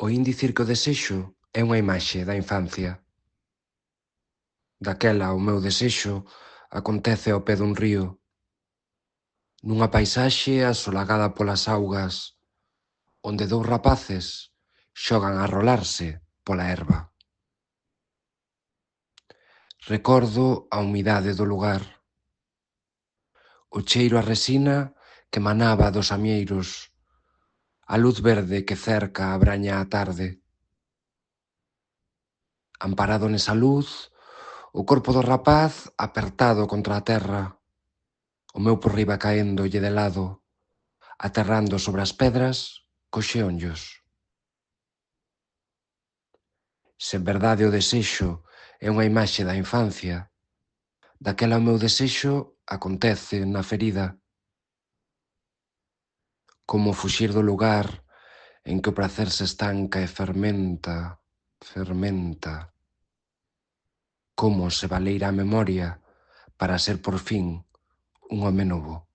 Oín dicir que o desexo é unha imaxe da infancia. Daquela o meu desexo acontece ao pé dun río, nunha paisaxe asolagada polas augas, onde dous rapaces xogan a rolarse pola herba. Recordo a humidade do lugar, o cheiro a resina que manaba dos amieiros, a luz verde que cerca a braña á tarde. Amparado nesa luz, o corpo do rapaz apertado contra a terra, o meu por riba caéndolle de lado, aterrando sobre as pedras cos xeonllos. Se en verdade o desexo é unha imaxe da infancia, daquela o meu desexo acontece na ferida. Como fuxir do lugar en que o prazer se estanca e fermenta, fermenta. Como se baleira a memoria para ser por fin un home novo.